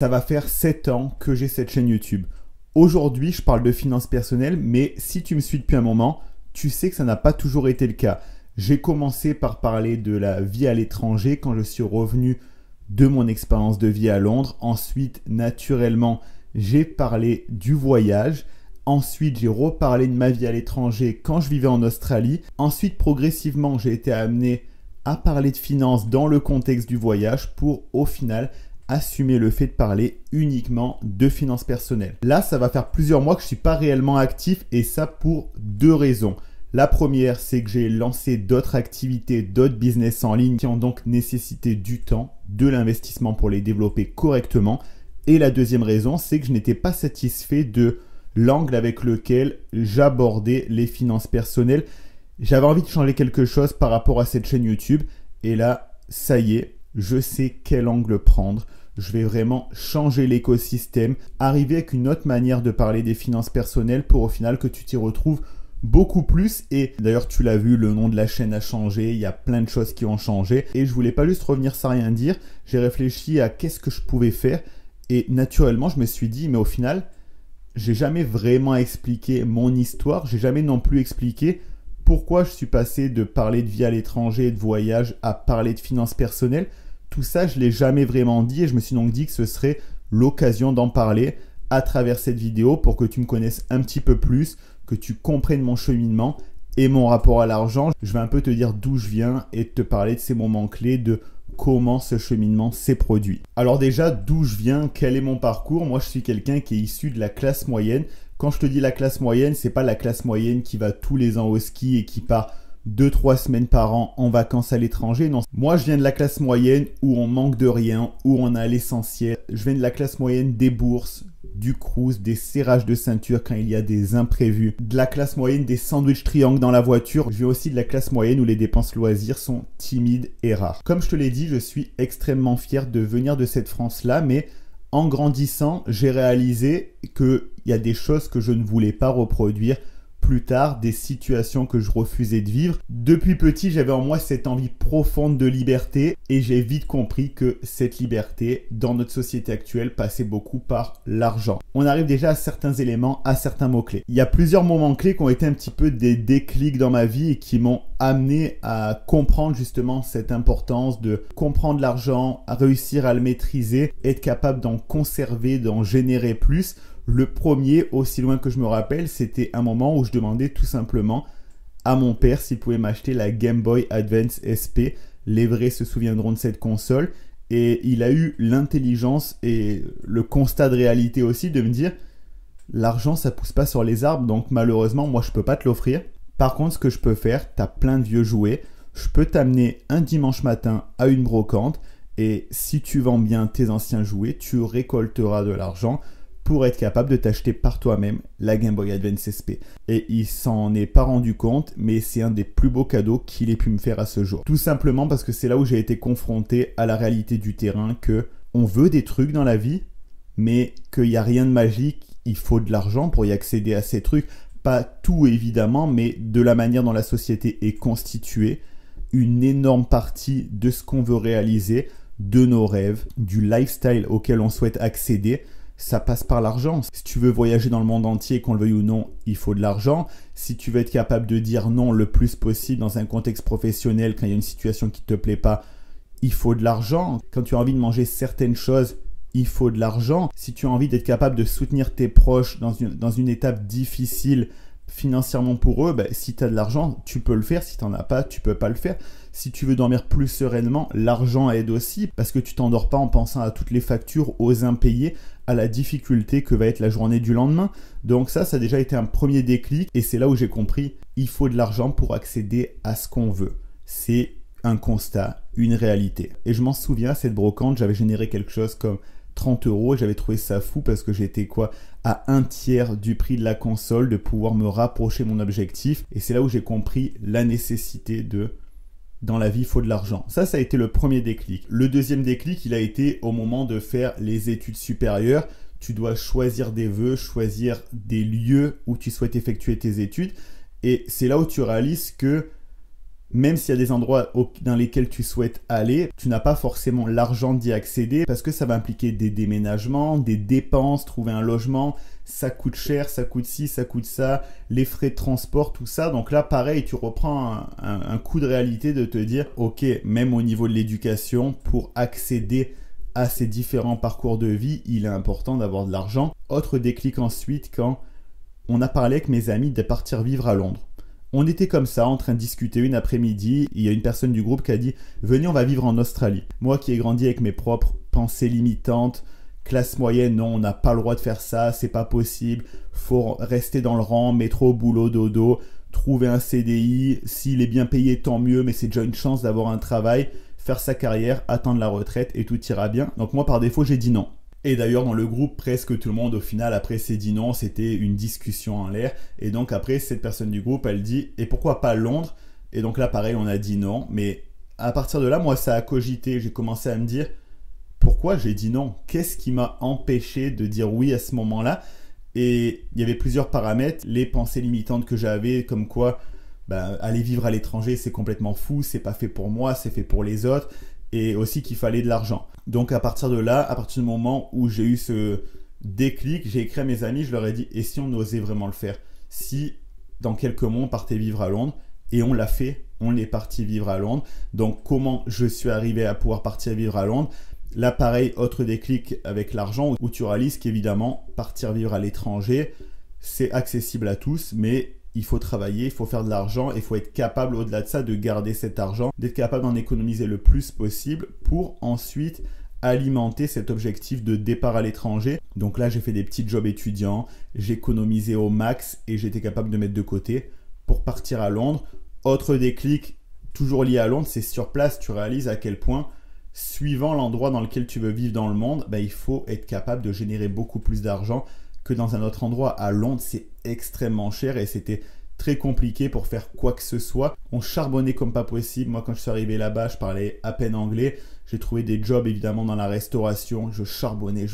Ça va faire 7 ans que j'ai cette chaîne YouTube. Aujourd'hui, je parle de finances personnelles, mais si tu me suis depuis un moment, tu sais que ça n'a pas toujours été le cas. J'ai commencé par parler de la vie à l'étranger quand je suis revenu de mon expérience de vie à Londres. Ensuite, naturellement, j'ai parlé du voyage. Ensuite, j'ai reparlé de ma vie à l'étranger quand je vivais en Australie. Ensuite, progressivement, j'ai été amené à parler de finances dans le contexte du voyage pour, au final, assumer le fait de parler uniquement de finances personnelles. Là, ça va faire plusieurs mois que je ne suis pas réellement actif et ça pour deux raisons. La première, c'est que j'ai lancé d'autres activités, d'autres business en ligne qui ont donc nécessité du temps, de l'investissement pour les développer correctement. Et la deuxième raison, c'est que je n'étais pas satisfait de l'angle avec lequel j'abordais les finances personnelles. J'avais envie de changer quelque chose par rapport à cette chaîne YouTube. Et là, ça y est, je sais quel angle prendre. Je vais vraiment changer l'écosystème, arriver avec une autre manière de parler des finances personnelles pour au final que tu t'y retrouves beaucoup plus. Et d'ailleurs, tu l'as vu, le nom de la chaîne a changé, il y a plein de choses qui ont changé. Et je voulais pas juste revenir sans rien dire. J'ai réfléchi à qu'est-ce que je pouvais faire. Et naturellement, je me suis dit, mais au final, j'ai jamais vraiment expliqué mon histoire. J'ai jamais non plus expliqué pourquoi je suis passé de parler de vie à l'étranger et de voyage à parler de finances personnelles. Tout ça, je ne l'ai jamais vraiment dit et je me suis donc dit que ce serait l'occasion d'en parler à travers cette vidéo pour que tu me connaisses un petit peu plus, que tu comprennes mon cheminement et mon rapport à l'argent. Je vais un peu te dire d'où je viens et te parler de ces moments clés, de comment ce cheminement s'est produit. Alors déjà, d'où je viens, quel est mon parcours? Moi, je suis quelqu'un qui est issu de la classe moyenne. Quand je te dis la classe moyenne, c'est pas la classe moyenne qui va tous les ans au ski et qui part 2-3 semaines par an en vacances à l'étranger. Non, moi je viens de la classe moyenne où on manque de rien, où on a l'essentiel. Je viens de la classe moyenne des bourses, du cruise, des serrages de ceinture quand il y a des imprévus, de la classe moyenne des sandwich triangles dans la voiture. Je viens aussi de la classe moyenne où les dépenses loisirs sont timides et rares. Comme je te l'ai dit, je suis extrêmement fier de venir de cette France-là, mais en grandissant, j'ai réalisé qu'il y a des choses que je ne voulais pas reproduire plus tard, des situations que je refusais de vivre. Depuis petit, j'avais en moi cette envie profonde de liberté et j'ai vite compris que cette liberté, dans notre société actuelle, passait beaucoup par l'argent. On arrive déjà à certains éléments, à certains mots-clés. Il y a plusieurs moments clés qui ont été un petit peu des déclics dans ma vie et qui m'ont amené à comprendre justement cette importance de comprendre l'argent, à réussir à le maîtriser, être capable d'en conserver, d'en générer plus. Le premier, aussi loin que je me rappelle, c'était un moment où je demandais tout simplement à mon père s'il pouvait m'acheter la Game Boy Advance SP. Les vrais se souviendront de cette console. Et il a eu l'intelligence et le constat de réalité aussi de me dire « L'argent, ça pousse pas sur les arbres, donc malheureusement, moi, je peux pas te l'offrir. Par contre, ce que je peux faire, tu as plein de vieux jouets. Je peux t'amener un dimanche matin à une brocante. Et si tu vends bien tes anciens jouets, tu récolteras de l'argent pour être capable de t'acheter par toi-même la Game Boy Advance SP. » Et il s'en est pas rendu compte, mais c'est un des plus beaux cadeaux qu'il ait pu me faire à ce jour. Tout simplement parce que c'est là où j'ai été confronté à la réalité du terrain, que on veut des trucs dans la vie, mais qu'il n'y a rien de magique, il faut de l'argent pour y accéder à ces trucs. Pas tout évidemment, mais de la manière dont la société est constituée, une énorme partie de ce qu'on veut réaliser, de nos rêves, du lifestyle auquel on souhaite accéder, ça passe par l'argent. Si tu veux voyager dans le monde entier, qu'on le veuille ou non, il faut de l'argent. Si tu veux être capable de dire non le plus possible dans un contexte professionnel quand il y a une situation qui ne te plaît pas, il faut de l'argent. Quand tu as envie de manger certaines choses, il faut de l'argent. Si tu as envie d'être capable de soutenir tes proches dans une étape difficile financièrement pour eux, si tu as de l'argent, tu peux le faire. Si tu n'en as pas, tu peux pas le faire. Si tu veux dormir plus sereinement, l'argent aide aussi parce que tu t'endors pas en pensant à toutes les factures, aux impayés, à la difficulté que va être la journée du lendemain. Donc ça a déjà été un premier déclic et c'est là où j'ai compris, il faut de l'argent pour accéder à ce qu'on veut. C'est un constat, une réalité. Et je m'en souviens, à cette brocante, j'avais généré quelque chose comme 30 € et j'avais trouvé ça fou parce que j'étais à un tiers du prix de la console, de pouvoir me rapprocher de mon objectif. Et c'est là où j'ai compris la nécessité dans la vie, il faut de l'argent. Ça a été le premier déclic. Le deuxième déclic, il a été au moment de faire les études supérieures. Tu dois choisir des vœux, choisir des lieux où tu souhaites effectuer tes études. Et c'est là où tu réalises que Même s'il y a des endroits dans lesquels tu souhaites aller, tu n'as pas forcément l'argent d'y accéder parce que ça va impliquer des déménagements, des dépenses, trouver un logement, ça coûte cher, ça coûte ci, ça coûte ça, les frais de transport, tout ça. Donc là, pareil, tu reprends un coup de réalité de te dire, ok, même au niveau de l'éducation, pour accéder à ces différents parcours de vie, il est important d'avoir de l'argent. Autre déclic ensuite, quand on a parlé avec mes amis de partir vivre à Londres. On était comme ça en train de discuter une après-midi. Il y a une personne du groupe qui a dit « Venez, on va vivre en Australie ». Moi qui ai grandi avec mes propres pensées limitantes, classe moyenne, non, on n'a pas le droit de faire ça, c'est pas possible, faut rester dans le rang, métro, boulot, dodo, trouver un CDI, s'il est bien payé, tant mieux, mais c'est déjà une chance d'avoir un travail, faire sa carrière, attendre la retraite et tout ira bien. Donc moi par défaut, j'ai dit non. Et d'ailleurs, dans le groupe, presque tout le monde, au final, après, s'est dit non, c'était une discussion en l'air. Et donc, après, cette personne du groupe, elle dit « Et pourquoi pas Londres ?» Et donc là, pareil, on a dit non. Mais à partir de là, moi, ça a cogité. J'ai commencé à me dire « Pourquoi j'ai dit non ? Qu'est-ce qui m'a empêché de dire oui à ce moment-là ?» Et il y avait plusieurs paramètres. Les pensées limitantes que j'avais, comme quoi aller vivre à l'étranger, c'est complètement fou, c'est pas fait pour moi, c'est fait pour les autres. Et aussi qu'il fallait de l'argent. Donc à partir de là, à partir du moment où j'ai eu ce déclic, j'ai écrit à mes amis, je leur ai dit « Et si on osait vraiment le faire ? Si dans quelques mois on partait vivre à Londres ?» Et on l'a fait, on est parti vivre à Londres. Donc comment je suis arrivé à pouvoir partir vivre à Londres ? Là pareil, autre déclic avec l'argent où tu réalises qu'évidemment partir vivre à l'étranger, c'est accessible à tous, mais il faut travailler, il faut faire de l'argent et il faut être capable au-delà de ça de garder cet argent, d'être capable d'en économiser le plus possible pour ensuite alimenter cet objectif de départ à l'étranger. Donc là, j'ai fait des petits jobs étudiants, j'ai économisé au max et j'étais capable de mettre de côté pour partir à Londres. Autre déclic, toujours lié à Londres, c'est sur place, tu réalises à quel point, suivant l'endroit dans lequel tu veux vivre dans le monde, il faut être capable de générer beaucoup plus d'argent que dans un autre endroit. À Londres, c'est extrêmement cher et c'était très compliqué pour faire quoi que ce soit. On charbonnait comme pas possible. Moi, quand je suis arrivé là-bas, je parlais à peine anglais. J'ai trouvé des jobs évidemment dans la restauration. Je charbonnais.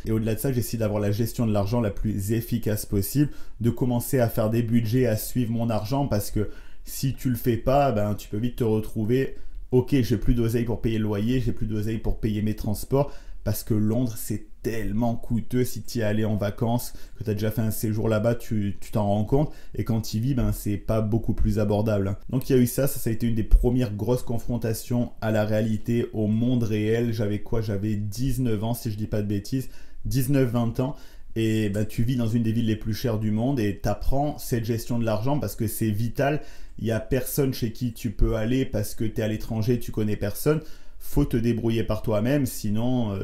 Et au-delà de ça, j'ai essayé d'avoir la gestion de l'argent la plus efficace possible, de commencer à faire des budgets, à suivre mon argent parce que si tu le fais pas, tu peux vite te retrouver « Ok, j'ai plus d'oseille pour payer le loyer, j'ai plus d'oseille pour payer mes transports ». Parce que Londres, c'est tellement coûteux si tu y es allé en vacances, que tu as déjà fait un séjour là-bas, tu t'en rends compte. Et quand tu y vis, c'est pas beaucoup plus abordable. Donc il y a eu ça a été une des premières grosses confrontations à la réalité, au monde réel. J'avais 19 ans, si je dis pas de bêtises, 19-20 ans. Et tu vis dans une des villes les plus chères du monde et tu apprends cette gestion de l'argent parce que c'est vital. Il n'y a personne chez qui tu peux aller parce que tu es à l'étranger, tu connais personne. Faut te débrouiller par toi-même, sinon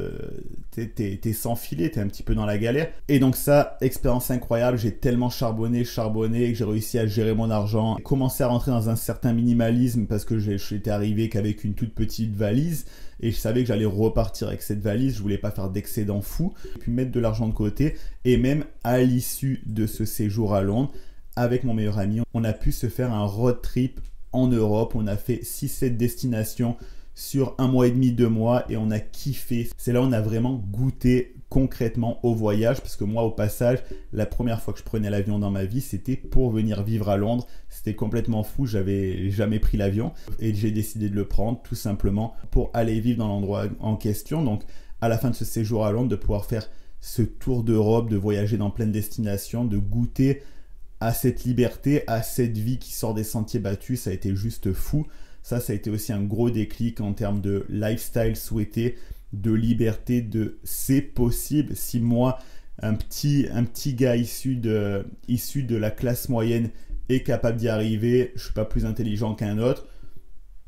t'es sans filet, t'es un petit peu dans la galère. Et donc ça, expérience incroyable, j'ai tellement charbonné que j'ai réussi à gérer mon argent, commencer à rentrer dans un certain minimalisme parce que j'étais arrivé qu'avec une toute petite valise et je savais que j'allais repartir avec cette valise, je voulais pas faire d'excédent fou, puis mettre de l'argent de côté. Et même à l'issue de ce séjour à Londres, avec mon meilleur ami, on a pu se faire un road trip en Europe, on a fait 6-7 destinations sur 1 mois et demi, 2 mois et on a kiffé. C'est là où on a vraiment goûté concrètement au voyage parce que moi au passage, la première fois que je prenais l'avion dans ma vie, c'était pour venir vivre à Londres. C'était complètement fou, j'avais jamais pris l'avion et j'ai décidé de le prendre tout simplement pour aller vivre dans l'endroit en question. Donc à la fin de ce séjour à Londres, de pouvoir faire ce tour d'Europe, de voyager dans plein de destinations, de goûter à cette liberté, à cette vie qui sort des sentiers battus, ça a été juste fou. Ça a été aussi un gros déclic en termes de lifestyle souhaité, de liberté, de c'est possible. Si moi, un petit gars issu de la classe moyenne est capable d'y arriver, je ne suis pas plus intelligent qu'un autre,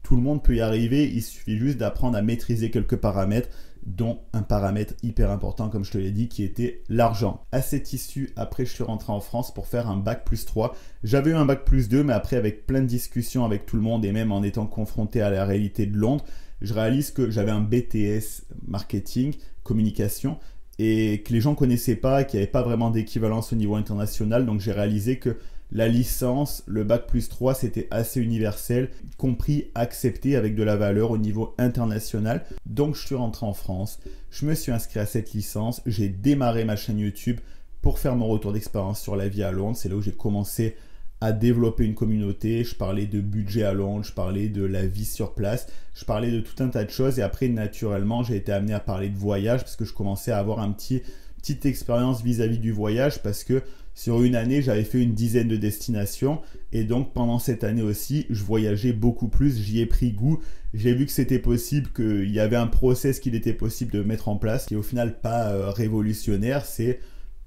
tout le monde peut y arriver, il suffit juste d'apprendre à maîtriser quelques paramètres, dont un paramètre hyper important, comme je te l'ai dit, qui était l'argent. À cette issue, après, je suis rentré en France pour faire un bac+3. J'avais eu un bac+2, mais après, avec plein de discussions avec tout le monde et même en étant confronté à la réalité de Londres, je réalise que j'avais un BTS marketing, communication, et que les gens ne connaissaient pas, qu'il n'y avait pas vraiment d'équivalence au niveau international. Donc, j'ai réalisé que la licence, le bac+3, c'était assez universel, compris, accepté avec de la valeur au niveau international. Donc, je suis rentré en France, je me suis inscrit à cette licence, j'ai démarré ma chaîne YouTube pour faire mon retour d'expérience sur la vie à Londres. C'est là où j'ai commencé à développer une communauté, je parlais de budget à Londres, je parlais de la vie sur place, je parlais de tout un tas de choses et après naturellement j'ai été amené à parler de voyage parce que je commençais à avoir petite expérience vis-à-vis du voyage parce que sur une année j'avais fait une dizaine de destinations et donc pendant cette année aussi je voyageais beaucoup plus, j'y ai pris goût, j'ai vu que c'était possible, qu'il y avait un process qu'il était possible de mettre en place qui est au final pas révolutionnaire, c'est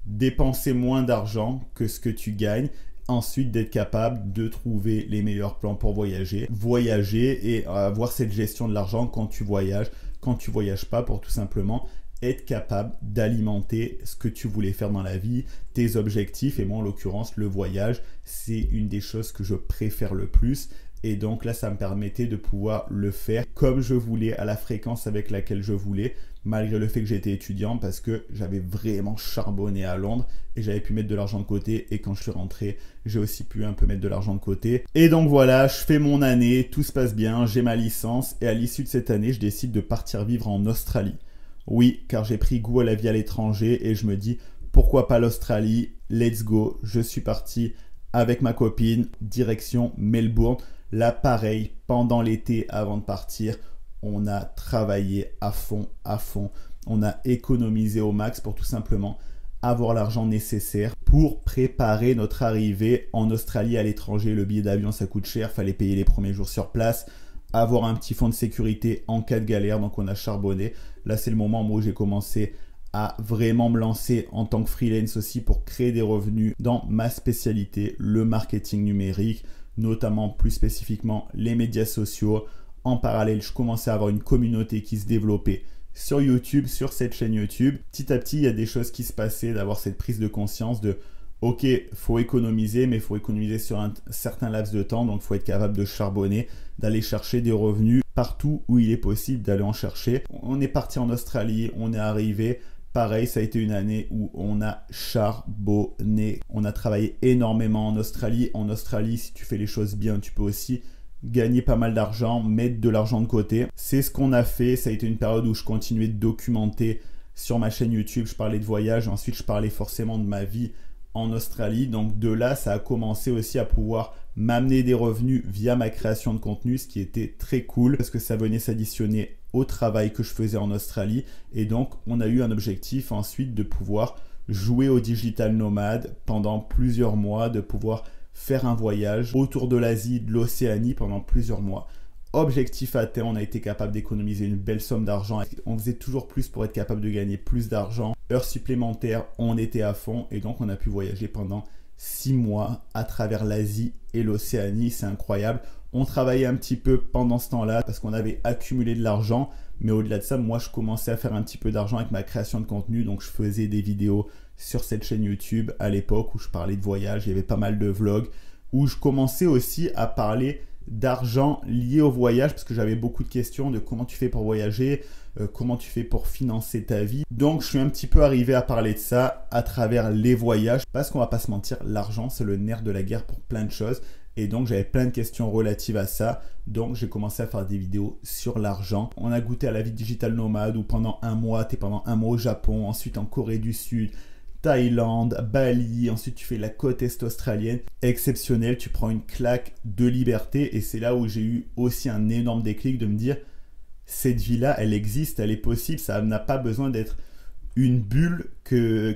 dépenser moins d'argent que ce que tu gagnes. Ensuite, d'être capable de trouver les meilleurs plans pour voyager et avoir cette gestion de l'argent quand tu voyages pas, pour tout simplement être capable d'alimenter ce que tu voulais faire dans la vie, tes objectifs. Et moi, en l'occurrence, le voyage, c'est une des choses que je préfère le plus. Et donc là, ça me permettait de pouvoir le faire comme je voulais, à la fréquence avec laquelle je voulais, malgré le fait que j'étais étudiant, parce que j'avais vraiment charbonné à Londres et j'avais pu mettre de l'argent de côté. Et quand je suis rentré, j'ai aussi pu un peu mettre de l'argent de côté. Et donc voilà, je fais mon année, tout se passe bien, j'ai ma licence. Et à l'issue de cette année, je décide de partir vivre en Australie. Oui, car j'ai pris goût à la vie à l'étranger et je me dis, pourquoi pas l'Australie? Let's go. Je suis parti avec ma copine, direction Melbourne. Là, pareil, pendant l'été, avant de partir, on a travaillé à fond. On a économisé au max pour tout simplement avoir l'argent nécessaire pour préparer notre arrivée en Australie à l'étranger. Le billet d'avion, ça coûte cher, fallait payer les premiers jours sur place, avoir un petit fonds de sécurité en cas de galère, donc on a charbonné. Là, c'est le moment où j'ai commencé à vraiment me lancer en tant que freelance aussi pour créer des revenus dans ma spécialité, le marketing numérique, notamment plus spécifiquement les médias sociaux. En parallèle, je commençais à avoir une communauté qui se développait sur YouTube, sur cette chaîne YouTube. Petit à petit, il y a des choses qui se passaient, d'avoir cette prise de conscience de ok, faut économiser, mais il faut économiser sur un certain laps de temps, donc il faut être capable de charbonner, d'aller chercher des revenus partout où il est possible d'aller en chercher. On est parti en Australie, on est arrivé. Pareil, ça a été une année où on a charbonné. On a travaillé énormément en Australie. En Australie, si tu fais les choses bien, tu peux aussi gagner pas mal d'argent, mettre de l'argent de côté. C'est ce qu'on a fait. Ça a été une période où je continuais de documenter sur ma chaîne YouTube. Je parlais de voyage. Ensuite, je parlais forcément de ma vie en Australie. Donc de là, ça a commencé aussi à pouvoir m'amener des revenus via ma création de contenu, ce qui était très cool parce que ça venait s'additionner au travail que je faisais en Australie. Et donc, on a eu un objectif ensuite de pouvoir jouer au digital nomade pendant plusieurs mois, de pouvoir faire un voyage autour de l'Asie, de l'Océanie pendant plusieurs mois. Objectif atteint, on a été capable d'économiser une belle somme d'argent. On faisait toujours plus pour être capable de gagner plus d'argent. Heures supplémentaires, on était à fond et donc on a pu voyager pendant 6 mois à travers l'Asie et l'Océanie. C'est incroyable. On travaillait un petit peu pendant ce temps-là parce qu'on avait accumulé de l'argent. Mais au-delà de ça, moi, je commençais à faire un petit peu d'argent avec ma création de contenu. Donc, je faisais des vidéos sur cette chaîne YouTube à l'époque où je parlais de voyage. Il y avait pas mal de vlogs où je commençais aussi à parler d'argent lié au voyage parce que j'avais beaucoup de questions de comment tu fais pour voyager, comment tu fais pour financer ta vie. Donc, je suis un petit peu arrivé à parler de ça à travers les voyages parce qu'on va pas se mentir, l'argent, c'est le nerf de la guerre pour plein de choses. Et donc, j'avais plein de questions relatives à ça. Donc, j'ai commencé à faire des vidéos sur l'argent. On a goûté à la vie digital nomade où pendant un mois, tu es pendant un mois au Japon, ensuite en Corée du Sud, Thaïlande, Bali, ensuite tu fais la côte est australienne. Exceptionnel, tu prends une claque de liberté et c'est là où j'ai eu aussi un énorme déclic de me dire cette vie-là, elle existe, elle est possible, ça n'a pas besoin d'être une bulle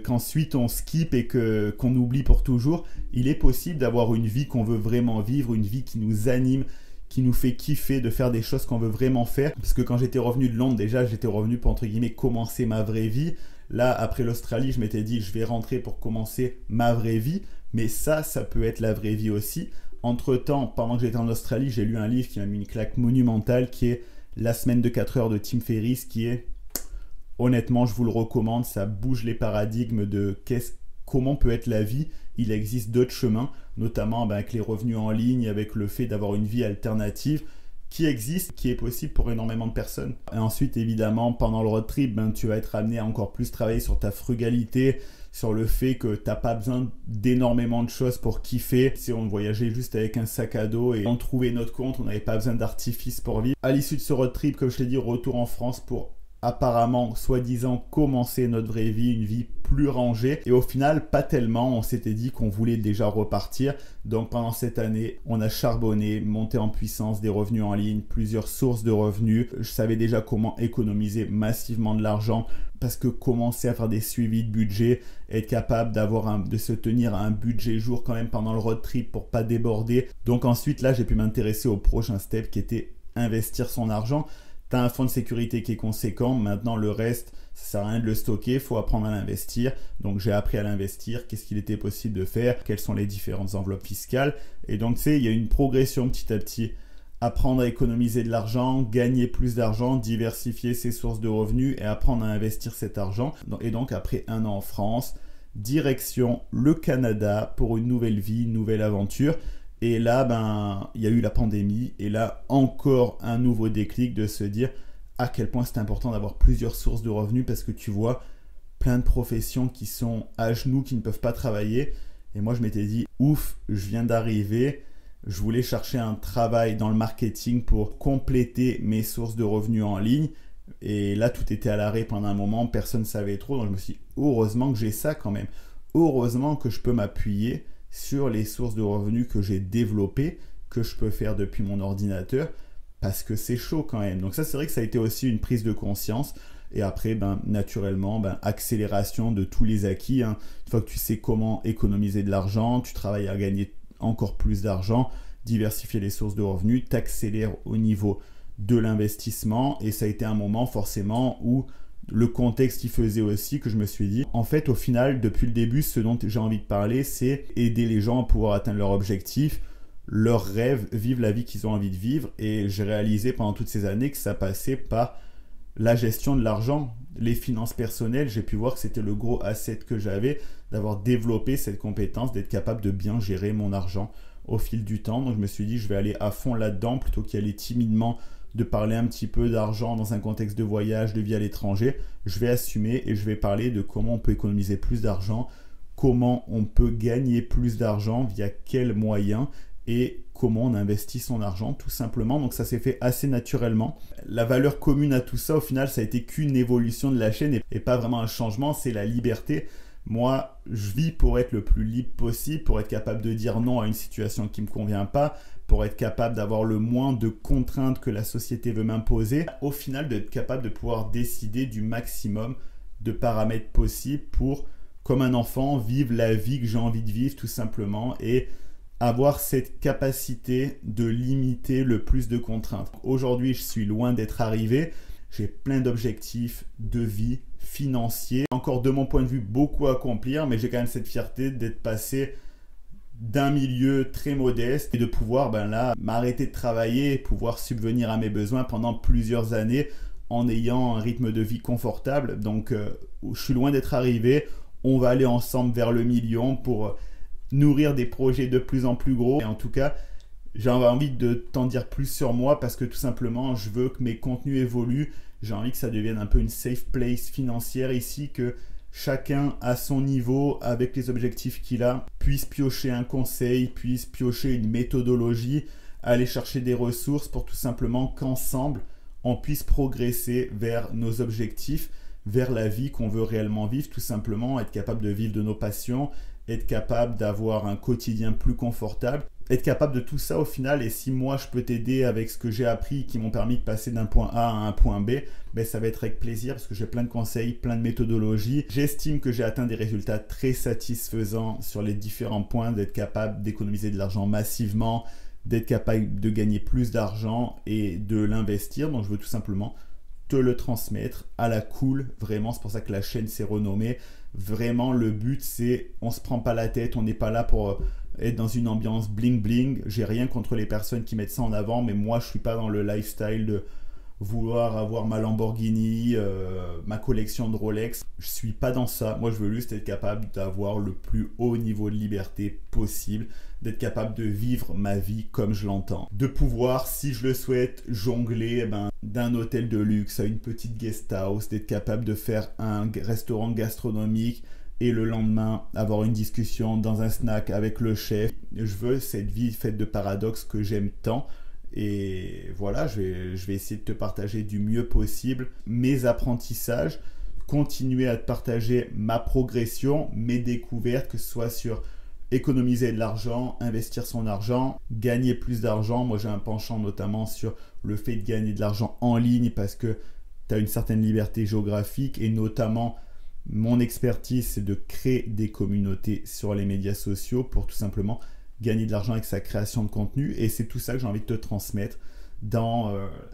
qu'ensuite on skip et qu'on oublie pour toujours. Il est possible d'avoir une vie qu'on veut vraiment vivre, une vie qui nous anime, qui nous fait kiffer, de faire des choses qu'on veut vraiment faire. Parce que quand j'étais revenu de Londres, déjà j'étais revenu pour entre guillemets commencer ma vraie vie. Là, après l'Australie, je m'étais dit je vais rentrer pour commencer ma vraie vie. Mais ça peut être la vraie vie aussi. Entre-temps, pendant que j'étais en Australie, j'ai lu un livre qui m'a mis une claque monumentale qui est La semaine de 4 heures de Tim Ferriss, qui est, honnêtement, je vous le recommande, ça bouge les paradigmes de comment peut être la vie. Il existe d'autres chemins, notamment avec les revenus en ligne, avec le fait d'avoir une vie alternative qui existe, qui est possible pour énormément de personnes. Et ensuite, évidemment, pendant le road trip, tu vas être amené à encore plus travailler sur ta frugalité, sur le fait que tu n'as pas besoin d'énormément de choses pour kiffer. Si on voyageait juste avec un sac à dos et on trouvait notre compte, on n'avait pas besoin d'artifice pour vivre. À l'issue de ce road trip, comme je l'ai dit, retour en France pour apparemment, soi-disant, commencer notre vraie vie, une vie plus rangée. Et au final, pas tellement. On s'était dit qu'on voulait déjà repartir. Donc pendant cette année, on a charbonné, monté en puissance des revenus en ligne, plusieurs sources de revenus. Je savais déjà comment économiser massivement de l'argent parce que commencer à faire des suivis de budget, être capable de se tenir à un budget jour quand même pendant le road trip pour pas déborder. Donc ensuite, là, j'ai pu m'intéresser au prochain step qui était investir son argent. Tu as un fonds de sécurité qui est conséquent. Maintenant, le reste, ça sert à rien de le stocker. Il faut apprendre à l'investir. Donc, j'ai appris à l'investir. Qu'est-ce qu'il était possible de faire? Quelles sont les différentes enveloppes fiscales? Et donc, tu sais, il y a une progression petit à petit. Apprendre à économiser de l'argent, gagner plus d'argent, diversifier ses sources de revenus et apprendre à investir cet argent. Et donc, après 1 an en France, direction le Canada pour une nouvelle vie, une nouvelle aventure. Et là, il y a eu la pandémie. Et là, encore un nouveau déclic de se dire à quel point c'est important d'avoir plusieurs sources de revenus parce que tu vois plein de professions qui sont à genoux, qui ne peuvent pas travailler. Et moi, je m'étais dit, ouf, je viens d'arriver. Je voulais chercher un travail dans le marketing pour compléter mes sources de revenus en ligne. Et là, tout était à l'arrêt pendant un moment. Personne ne savait trop. Donc, je me suis dit, heureusement que j'ai ça quand même. Heureusement que je peux m'appuyer sur les sources de revenus que j'ai développées, que je peux faire depuis mon ordinateur, parce que c'est chaud quand même. Donc ça, c'est vrai que ça a été aussi une prise de conscience. Et après, naturellement, accélération de tous les acquis. Une fois que tu sais comment économiser de l'argent, tu travailles à gagner encore plus d'argent, diversifier les sources de revenus, t'accélères au niveau de l'investissement. Et ça a été un moment forcément où le contexte y faisait aussi que je me suis dit, en fait, au final, depuis le début, ce dont j'ai envie de parler, c'est aider les gens à pouvoir atteindre leur objectif, leurs rêves, vivre la vie qu'ils ont envie de vivre. Et j'ai réalisé pendant toutes ces années que ça passait par la gestion de l'argent, les finances personnelles. J'ai pu voir que c'était le gros asset que j'avais, d'avoir développé cette compétence, d'être capable de bien gérer mon argent au fil du temps. Donc je me suis dit, je vais aller à fond là-dedans plutôt qu'y aller timidement, de parler un petit peu d'argent dans un contexte de voyage, de vie à l'étranger. Je vais assumer et je vais parler de comment on peut économiser plus d'argent, comment on peut gagner plus d'argent, via quels moyens et comment on investit son argent tout simplement. Donc ça s'est fait assez naturellement. La valeur commune à tout ça, au final, ça a été qu'une évolution de la chaîne et pas vraiment un changement, c'est la liberté. Moi, je vis pour être le plus libre possible, pour être capable de dire non à une situation qui ne me convient pas, pour être capable d'avoir le moins de contraintes que la société veut m'imposer. Au final, d'être capable de pouvoir décider du maximum de paramètres possibles pour, comme un enfant, vivre la vie que j'ai envie de vivre tout simplement et avoir cette capacité de limiter le plus de contraintes. Aujourd'hui, je suis loin d'être arrivé. J'ai plein d'objectifs de vie financiers. Encore de mon point de vue, beaucoup à accomplir, mais j'ai quand même cette fierté d'être passé d'un milieu très modeste et de pouvoir là m'arrêter de travailler et pouvoir subvenir à mes besoins pendant plusieurs années en ayant un rythme de vie confortable. Donc, je suis loin d'être arrivé. On va aller ensemble vers le million pour nourrir des projets de plus en plus gros. Et en tout cas, j'ai envie de t'en dire plus sur moi parce que tout simplement, je veux que mes contenus évoluent. J'ai envie que ça devienne un peu une safe place financière ici, que chacun à son niveau, avec les objectifs qu'il a, puisse piocher un conseil, puisse piocher une méthodologie, aller chercher des ressources pour tout simplement qu'ensemble, on puisse progresser vers nos objectifs, vers la vie qu'on veut réellement vivre, tout simplement être capable de vivre de nos passions, être capable d'avoir un quotidien plus confortable, être capable de tout ça au final. Et si moi je peux t'aider avec ce que j'ai appris qui m'ont permis de passer d'un point A à un point B, ça va être avec plaisir parce que j'ai plein de conseils, plein de méthodologies. J'estime que j'ai atteint des résultats très satisfaisants sur les différents points, d'être capable d'économiser de l'argent massivement, d'être capable de gagner plus d'argent et de l'investir. Donc je veux tout simplement te le transmettre à la cool, vraiment. C'est pour ça que la chaîne s'est renommée. Vraiment, le but, c'est on se prend pas la tête, on n'est pas là pour être dans une ambiance bling bling. J'ai rien contre les personnes qui mettent ça en avant, mais moi, je suis pas dans le lifestyle de vouloir avoir ma Lamborghini, ma collection de Rolex. Je suis pas dans ça. Moi, je veux juste être capable d'avoir le plus haut niveau de liberté possible, d'être capable de vivre ma vie comme je l'entends, de pouvoir, si je le souhaite, jongler d'un hôtel de luxe à une petite guest house, d'être capable de faire un restaurant gastronomique et le lendemain avoir une discussion dans un snack avec le chef. Je veux cette vie faite de paradoxes que j'aime tant. Et voilà, je vais essayer de te partager du mieux possible mes apprentissages, continuer à te partager ma progression, mes découvertes, que ce soit sur économiser de l'argent, investir son argent, gagner plus d'argent. Moi, j'ai un penchant notamment sur le fait de gagner de l'argent en ligne parce que tu as une certaine liberté géographique et notamment mon expertise, c'est de créer des communautés sur les médias sociaux pour tout simplement gagner de l'argent avec sa création de contenu. Et c'est tout ça que j'ai envie de te transmettre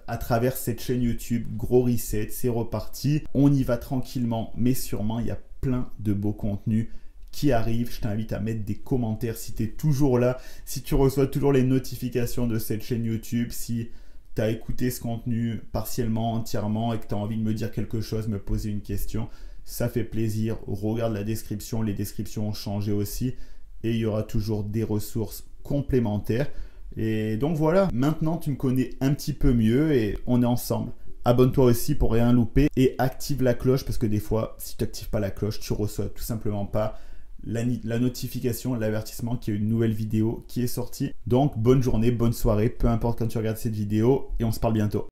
à travers cette chaîne YouTube. Gros reset, c'est reparti. On y va tranquillement, mais sûrement, il y a plein de beaux contenus qui arrivent. Je t'invite à mettre des commentaires si tu es toujours là, si tu reçois toujours les notifications de cette chaîne YouTube, si tu as écouté ce contenu partiellement, entièrement et que tu as envie de me dire quelque chose, me poser une question. Ça fait plaisir. Regarde la description, les descriptions ont changé aussi et il y aura toujours des ressources complémentaires. Et donc voilà, maintenant tu me connais un petit peu mieux et on est ensemble. Abonne-toi aussi pour rien louper et active la cloche parce que des fois, si tu n'actives pas la cloche, tu reçois tout simplement pas la notification, l'avertissement qu'il y a une nouvelle vidéo qui est sortie. Donc bonne journée, bonne soirée, peu importe quand tu regardes cette vidéo et on se parle bientôt.